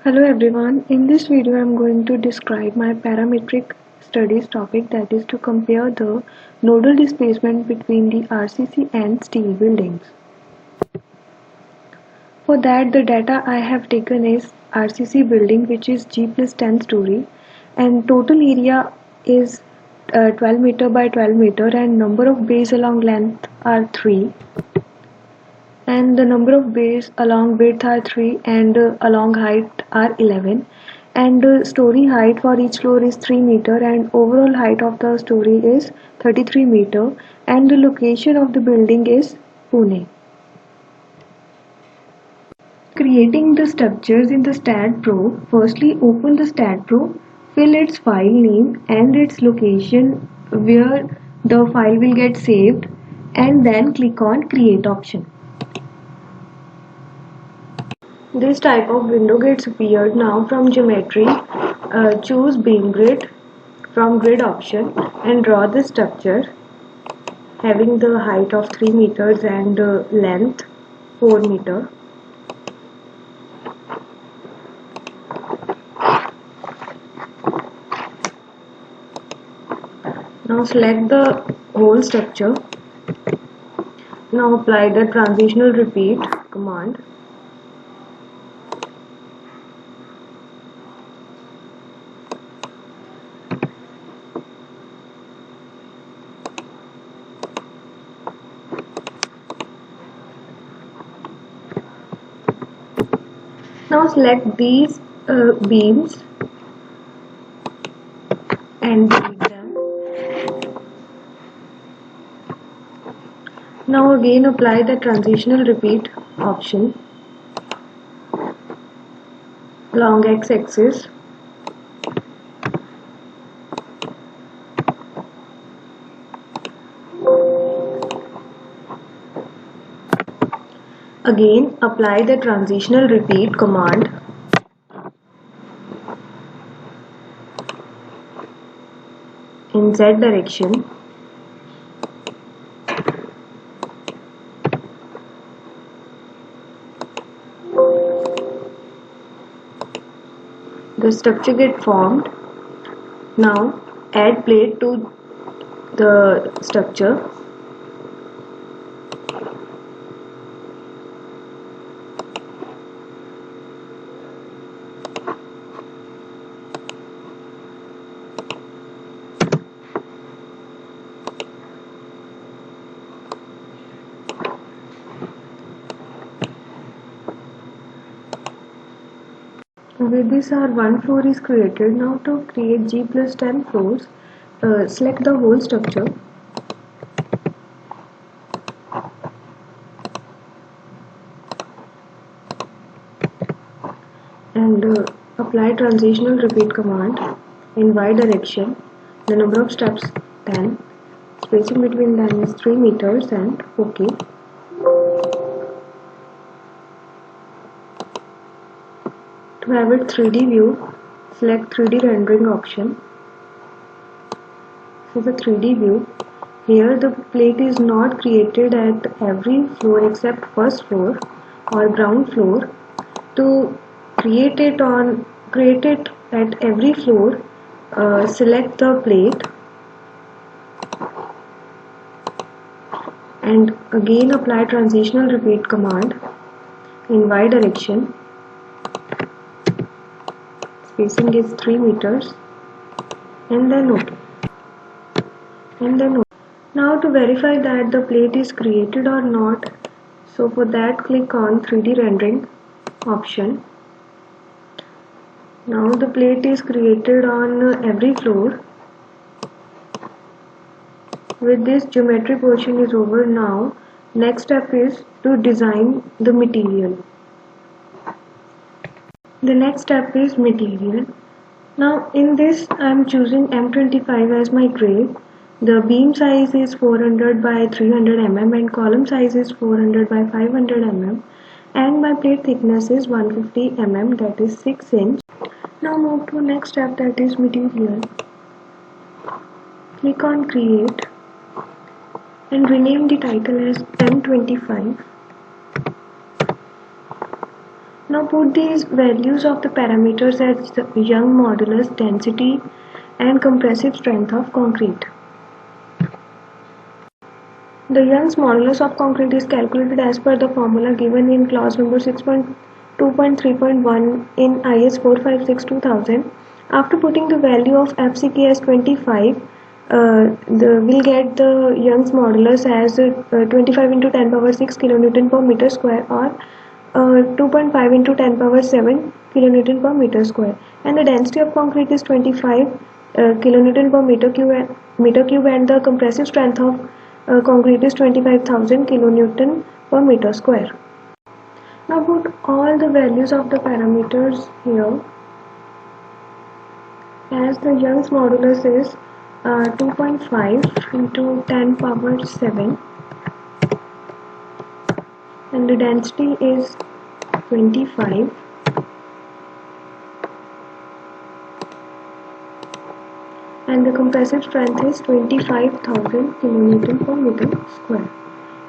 Hello everyone, in this video I am going to describe my parametric studies topic, that is to compare the nodal displacement between the RCC and steel buildings. For that the data I have taken is RCC building which is G plus 10 story and total area is 12 meter by 12 meter and number of bays along length are 3. And the number of bays along width are 3 and along height are 11, and story height for each floor is 3 meter and overall height of the story is 33 meter and the location of the building is Pune. Creating the structures in the STAAD Pro, firstly open the STAAD Pro, fill its file name and its location where the file will get saved, and then click on create option. This type of window gets appeared. Now from geometry, choose beam grid from grid option and draw the structure having the height of 3 meters and length 4 meter. Now select the whole structure. Now apply the transitional repeat command. Now select these beams and delete them. Now again apply the transitional repeat option along x-axis. Again apply the transitional repeat command in Z direction. The structure get formed. Now add plate to the structure. With this our one floor is created. Now to create G plus 10 floors, select the whole structure. And apply transitional repeat command in Y direction. The number of steps 10. Spacing between them is 3 meters and OK. To have it 3D view, select 3D rendering option. This is a 3D view. Here the plate is not created at every floor except first floor or ground floor. To create it at every floor, select the plate and again apply transitional repeat command in Y direction. Spacing is 3 meters and then OK. Now to verify that the plate is created or not, so for that click on 3D rendering option. Now the plate is created on every floor. With this geometry portion is over. Now next step is to design the material. The next step is material. Now in this I am choosing M25 as my grade. The beam size is 400 by 300 mm and column size is 400 by 500 mm and my plate thickness is 150 mm, that is 6 inch. Now move to next step, that is material. Click on create and rename the title as M25. Now put these values of the parameters as the Young modulus, density and compressive strength of concrete. The Young's modulus of concrete is calculated as per the formula given in clause number 6.2.3.1 in IS 456-2000. After putting the value of FCK as 25, we'll get the Young's modulus as 25 into 10 power 6 kilonewton per meter square, or 2.5 into 10 power 7 kilonewton per meter square, and the density of concrete is 25 kilonewton per meter cube, and the compressive strength of concrete is 25,000 kilonewton per meter square. Now put all the values of the parameters here, as the Young's modulus is 2.5 into 10 power 7, and the density is 25, and the compressive strength is 25,000 kilonewton per meter square,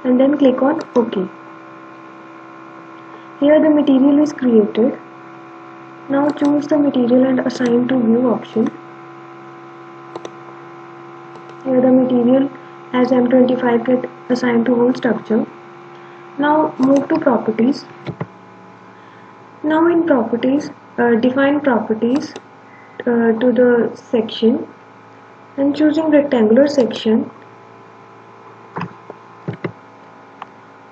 and then click on OK. Here the material is created. Now choose the material and assign to view option. Here the material as M25 get assigned to whole structure. Now move to properties. Now in properties, define properties to the section, and choosing rectangular section.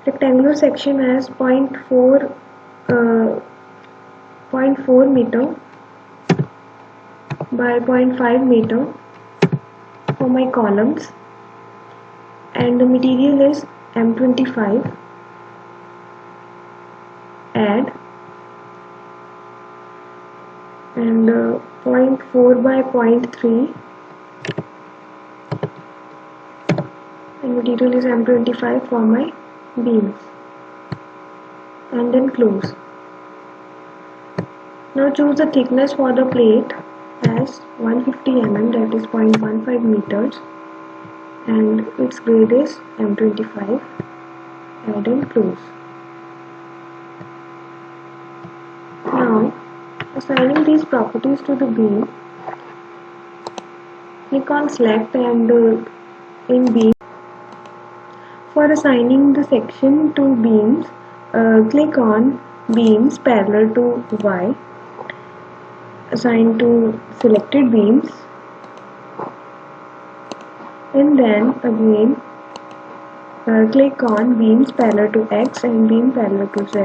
Rectangular section as 0.4 meter by 0.5 meter for my columns, and the material is M25. Add, and 0.4 by 0.3, and material is M25 for my beams, and then close. Now choose the thickness for the plate as 150 mm, that is 0.15 meters, and its grade is M25. Add and close. Now assigning these properties to the beam, click on select, and in beam, for assigning the section to beams, click on beams parallel to Y, assign to selected beams, and then again click on beams parallel to X and beam parallel to Z,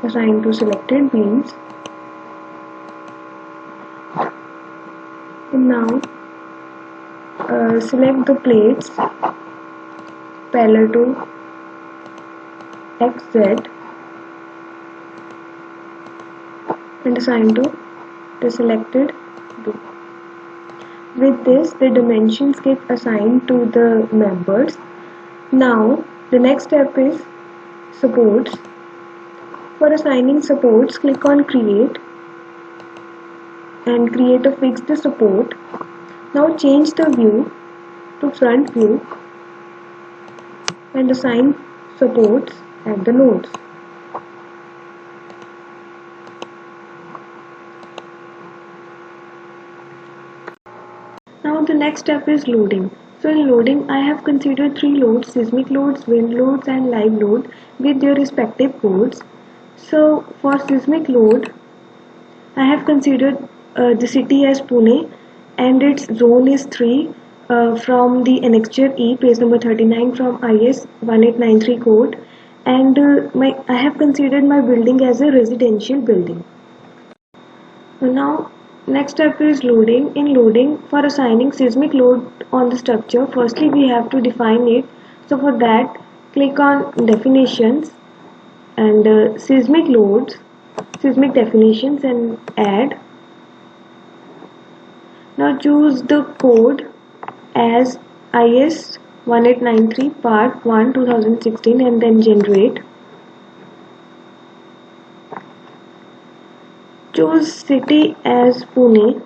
assign to selected beams. And now select the plates parallel to XZ and assign to the selected beam. With this, the dimensions get assigned to the members. Now the next step is supports. For assigning supports, click on create and create a fixed support. Now change the view to front view and assign supports at the nodes. Now the next step is loading. So in loading, I have considered 3 loads: seismic loads, wind loads and live load with their respective codes. So for seismic load, I have considered the city as Pune, and its zone is 3 from the annexure E, page number 39 from IS 1893 code, and I have considered my building as a residential building. Now next step is loading. In loading, for assigning seismic load on the structure, firstly we have to define it. So for that, click on definitions and seismic loads, seismic definitions, and add. Now choose the code as IS 1893 part 1 2016 and then generate. Choose city as Pune.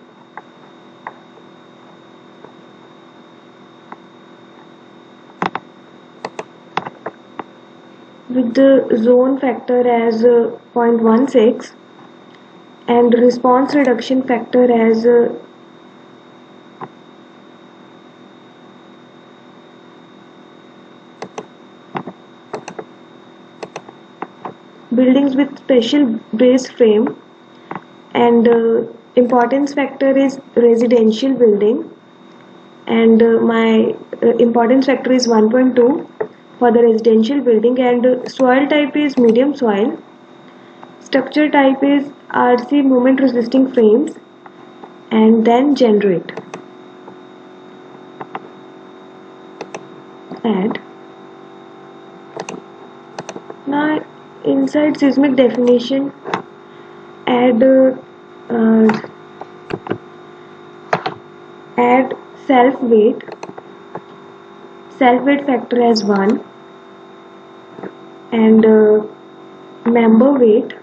With the zone factor as 0.16 and response reduction factor as buildings with special base frame, and importance factor is residential building, and my importance factor is 1.2 for the residential building, and soil type is medium soil. Structure type is RC moment resisting frames, and then generate. Add. Now inside seismic definition, add self weight factor as 1, and member weight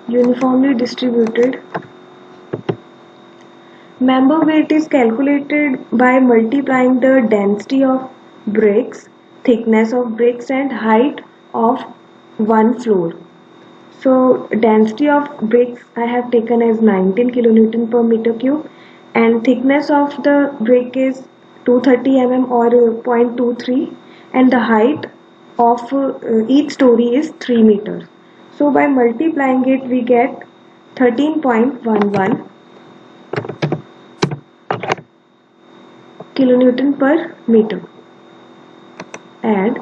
uniformly distributed. Member weight is calculated by multiplying the density of bricks, thickness of bricks, and height of one floor. So density of bricks I have taken as 19 kilonewton per meter cube, and thickness of the brick is 230 mm or 0.23, and the height of each story is 3 meters. So by multiplying it we get 13.11 kilonewton per meter. Add.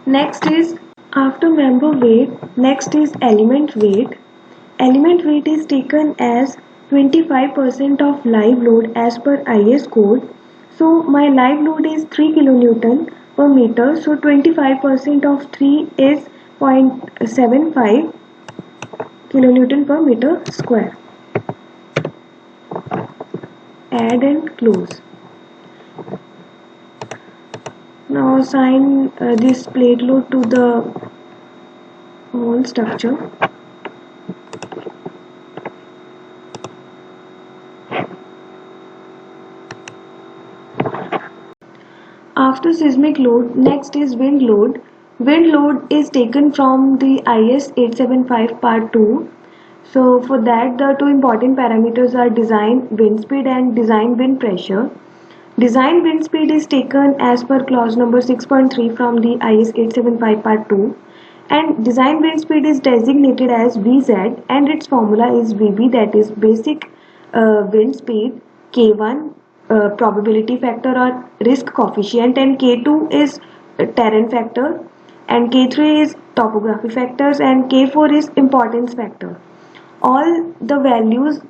Next is, after member weight, next is element weight. Element weight is taken as 25% of live load as per IS code. So my live load is 3 kilonewton per meter. So 25% of 3 is 0.75 kilonewton per meter square. Add and close. Now assign this plate load to the whole structure. After seismic load, next is wind load. Wind load is taken from the IS 875 part 2. So for that the two important parameters are design wind speed and design wind pressure. Design wind speed is taken as per clause number 6.3 from the IS 875 part 2, and design wind speed is designated as Vz, and its formula is Vb, that is basic wind speed, K1 probability factor or risk coefficient, and K2 is terrain factor, and K3 is topography factors, and K4 is importance factor. All the values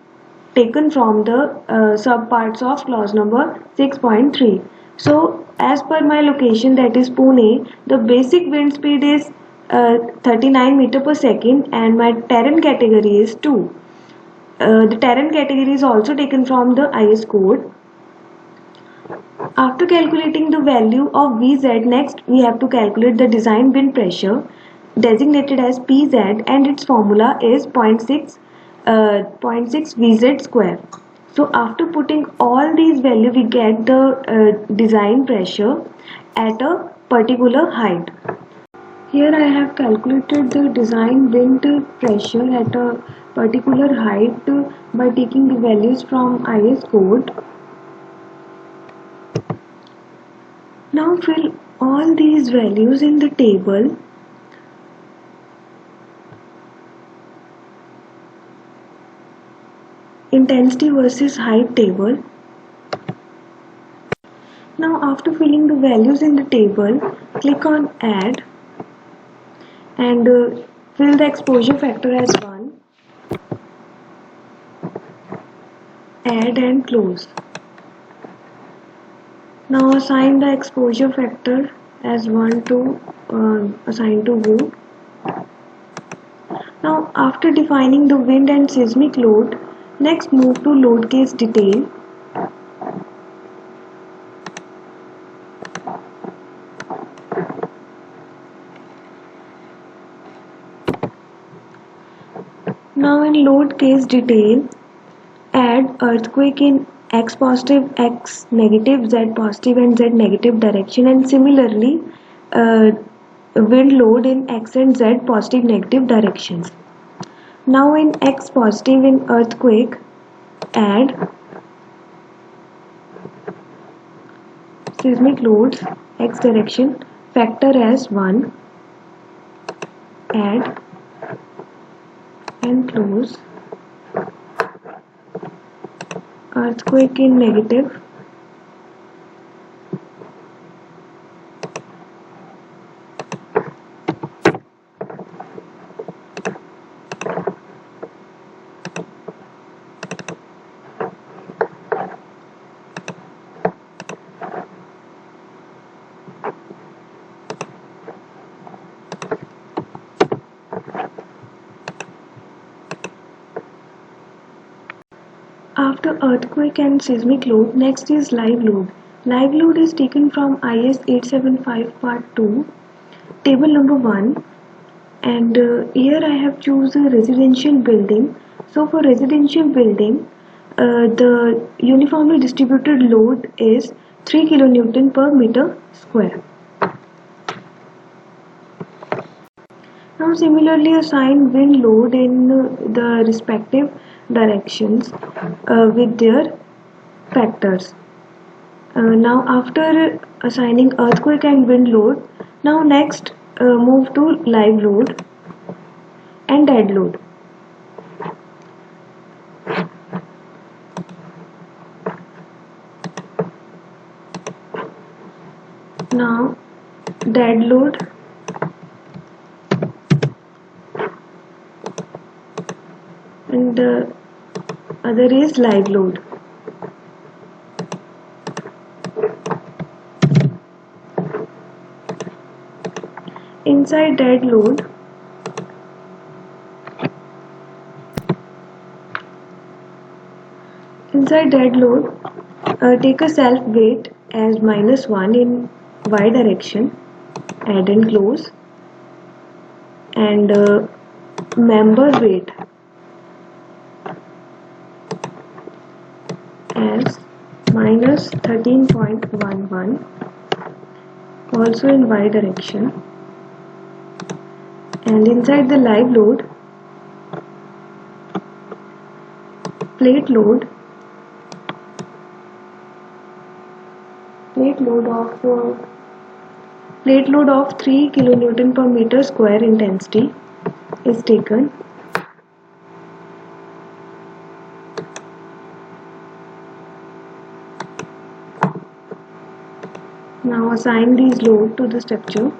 taken from the subparts of clause number 6.3. So as per my location, that is Pune, the basic wind speed is 39 meter per second, and my terrain category is 2. The terrain category is also taken from the IS code. After calculating the value of Vz, next we have to calculate the design wind pressure designated as Pz, and its formula is 0.6 Vz square. So after putting all these values, we get the design pressure at a particular height. Here I have calculated the design wind pressure at a particular height by taking the values from IS code. Now fill all these values in the table. Intensity versus height table. Now after filling the values in the table, click on add and fill the exposure factor as 1. Add and close. Now assign the exposure factor as 1 to assign to wood. Now after defining the wind and seismic load, next move to load case detail. Now in load case detail, add earthquake in x positive, x negative, z positive and z negative direction, and similarly wind load in x and z positive negative directions. Now in x positive in earthquake, add seismic loads x direction, factor as 1, add and close. Earthquake in negative, after earthquake and seismic load, next is live load. Live load is taken from IS 875 part 2, table number 1, and here I have chosen a residential building. So for residential building, the uniformly distributed load is 3 kilonewton per meter square. Now similarly assign wind load in the respective directions with their factors. Now after assigning earthquake and wind load, now next move to live load and dead load. Now dead load and the other is live load. Inside dead load, take a self weight as -1 in y direction, add and close, and member weight as -13.11, also in y direction, and inside the live load, plate load of 3 kilonewton per meter square intensity is taken. Now assign these load to the structure.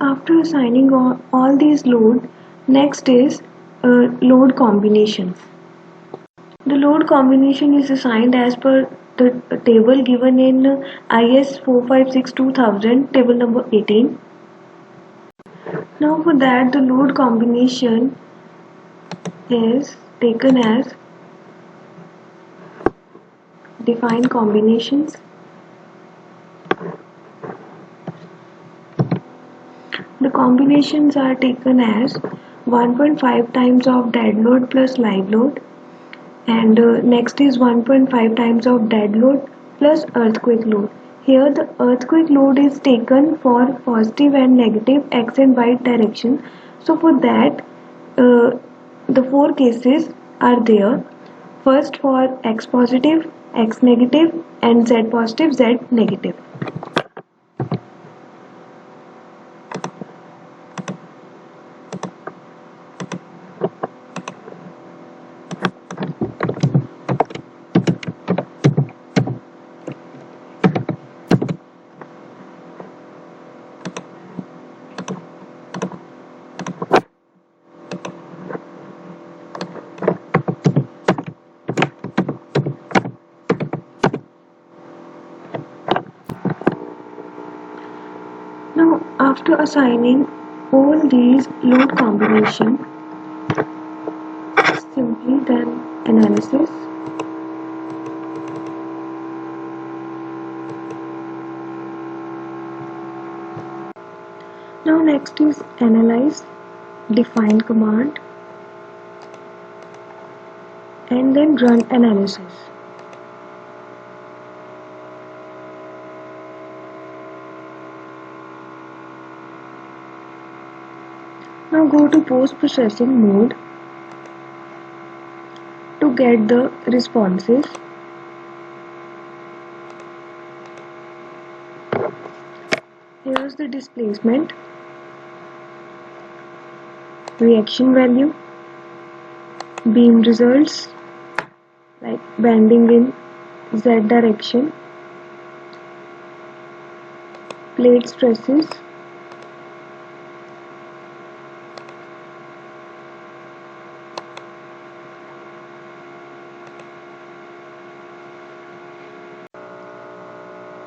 After assigning all these load, next is load combinations. The load combination is assigned as per the table given in IS 456-2000, table number 18. Now for that, the load combination is taken as define combinations. The combinations are taken as 1.5 times of dead load plus live load, and next is 1.5 times of dead load plus earthquake load. Here the earthquake load is taken for positive and negative x and y direction. So for that the 4 cases are there. First for x positive, x negative and z positive, z negative. Now after assigning all these load combination, simply then analysis. next is analyze, define command, and then run analysis. Now go to post-processing mode to get the responses. Here's the displacement, reaction value, beam results like bending in Z direction, plate stresses,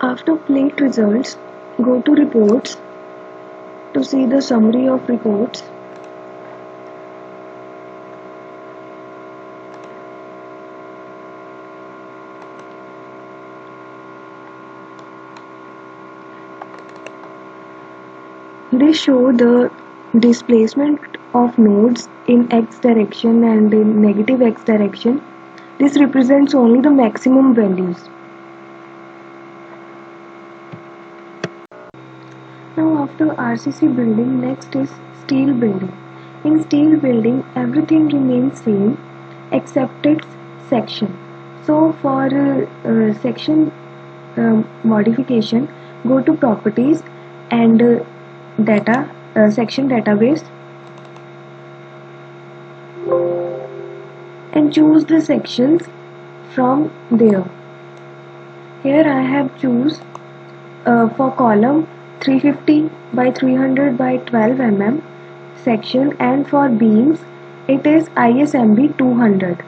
after plate results, go to reports to see the summary of reports. They show the displacement of nodes in x direction and in negative x direction. This represents only the maximum values. Now after RCC building, next is steel building. In steel building, everything remains same except its section. So for section modification, go to properties and data section database and choose the sections from there. Here I have choose for column 350 by 300 by 12 mm section, and for beams it is ISMB 200.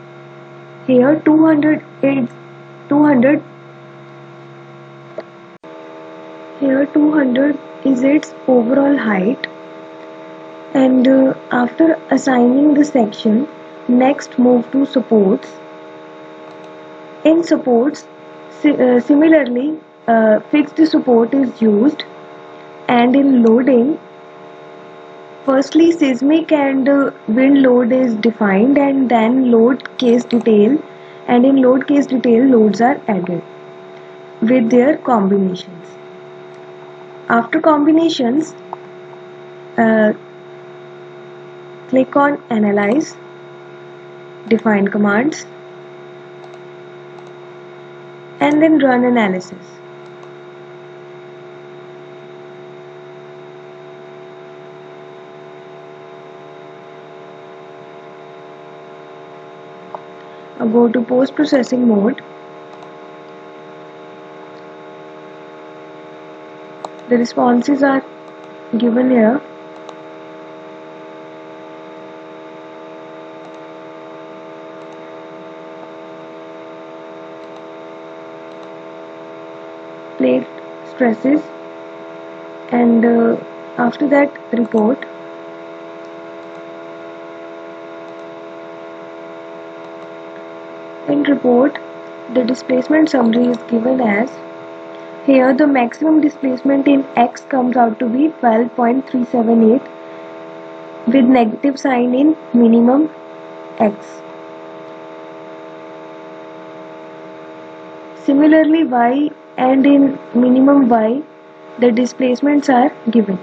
Here 200 is 200. Here 200 is its overall height, and after assigning the section, next move to supports. In supports, similarly fixed support is used, and in loading, firstly seismic and wind load is defined, and then load case detail, and in load case detail loads are added with their combinations. After combinations, click on analyze, define commands, and then run analysis. Now go to post-processing mode. The responses are given here. Plate stresses, and after that report. In report, the displacement summary is given as, here the maximum displacement in X comes out to be 12.378 with negative sign in minimum X. Similarly, Y and in minimum Y, the displacements are given.